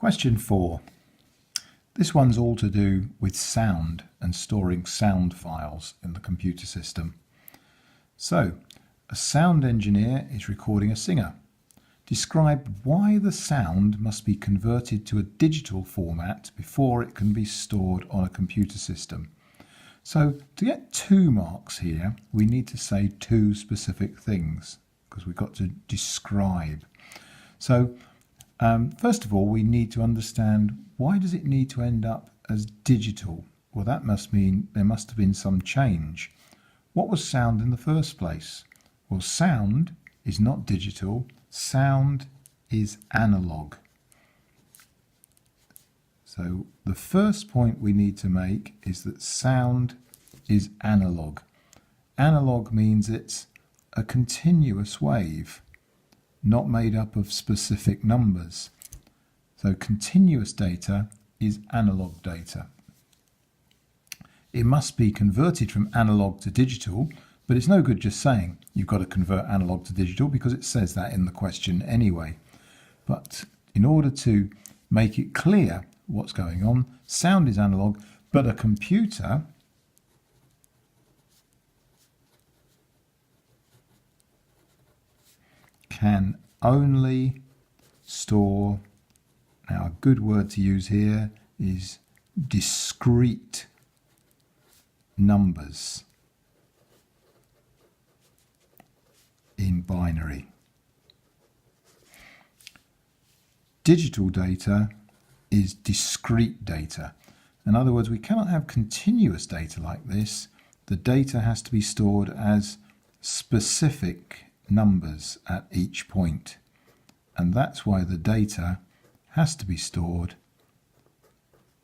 Question 4. This one's all to do with sound and storing sound files in the computer system. So, a sound engineer is recording a singer. Describe why the sound must be converted to a digital format before it can be stored on a computer system. So, to get 2 marks here, we need to say 2 specific things because we've got to describe. So, first of all, we need to understand why does it need to end up as digital? Well, that must mean there must have been some change. What was sound in the first place? Well, sound is not digital. Sound is analog. So the first point we need to make is that sound is analog. Analog means it's a continuous wave, not made up of specific numbers. So continuous data is analog data. It must be converted from analog to digital, but it's no good just saying you've got to convert analog to digital because it says that in the question anyway. But in order to make it clear what's going on, sound is analog, but a computer can only store, now a good word to use here is discrete numbers in binary. Digital data is discrete data. In other words, we cannot have continuous data like this. The data has to be stored as specific numbers at each point. And that's why the data has to be stored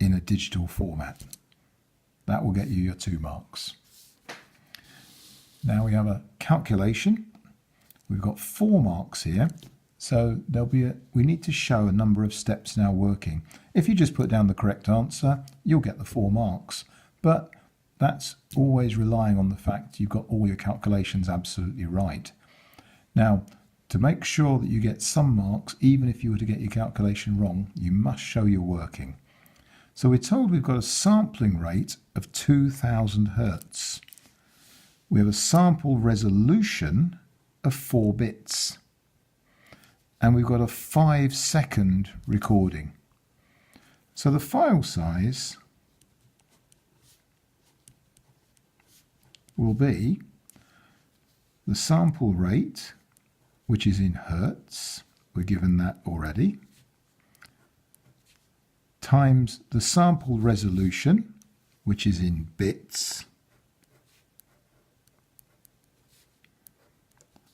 in a digital format. That will get you your 2 marks. Now we have a calculation. We've got 4 marks here. So we need to show a number of steps now working. If you just put down the correct answer, you'll get the 4 marks. But that's always relying on the fact you've got all your calculations absolutely right. Now, to make sure that you get some marks, even if you were to get your calculation wrong, you must show you're working. So we're told we've got a sampling rate of 2000 Hertz. We have a sample resolution of 4 bits. And we've got a 5-second recording. So the file size will be the sample rate, which is in Hertz, we're given that already, times the sample resolution, which is in bits,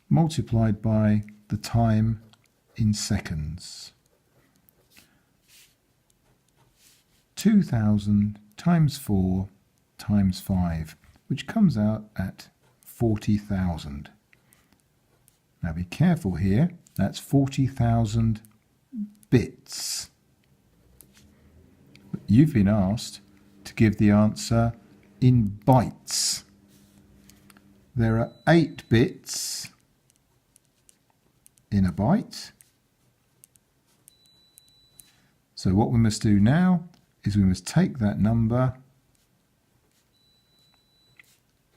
multiplied by the time in seconds. 2000 times 4 times 5, which comes out at 40,000. Now be careful here, that's 40,000 bits. You've been asked to give the answer in bytes. There are 8 bits in a byte. So what we must do now is we must take that number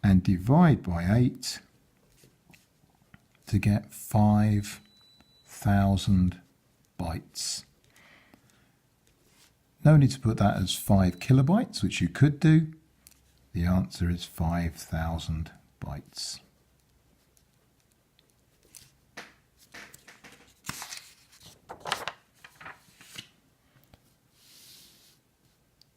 and divide by 8 to get 5,000 bytes. No need to put that as 5 kilobytes, which you could do. The answer is 5,000 bytes.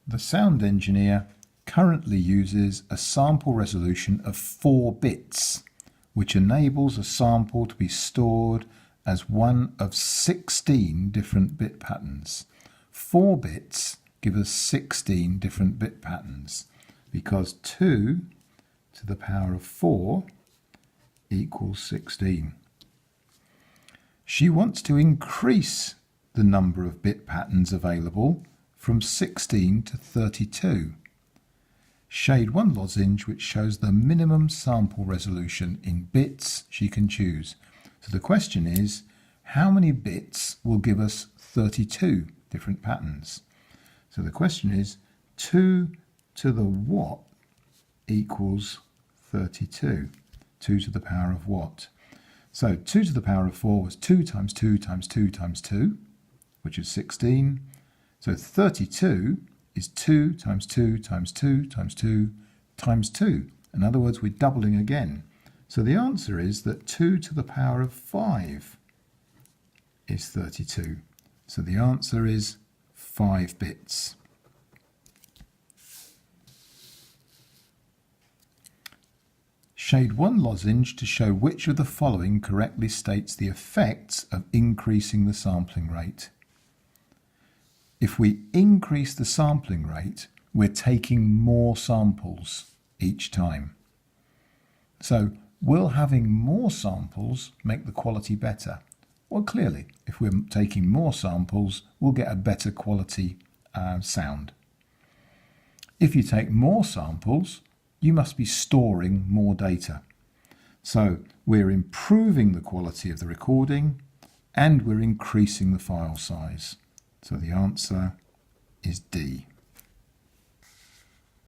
The sound engineer currently uses a sample resolution of 4 bits, which enables a sample to be stored as one of 16 different bit patterns. 4 bits give us 16 different bit patterns because 2 to the power of 4 equals 16. She wants to increase the number of bit patterns available from 16 to 32. Shade 1 lozenge which shows the minimum sample resolution in bits she can choose. So the question is, how many bits will give us 32 different patterns. So the question is 2 to the what equals 32. 2 to the power of what? So 2 to the power of 4 was 2 times 2 times 2 times 2, which is 16. So 32 is 2 times 2 times 2 times 2 times 2. In other words, we're doubling again. So the answer is that 2 to the power of 5 is 32. So the answer is 5 bits. Shade one lozenge to show which of the following correctly states the effects of increasing the sampling rate. If we increase the sampling rate, we're taking more samples each time. So, will having more samples make the quality better? Well, clearly, if we're taking more samples, we'll get a better quality sound. If you take more samples, you must be storing more data. So we're improving the quality of the recording and we're increasing the file size. So the answer is D.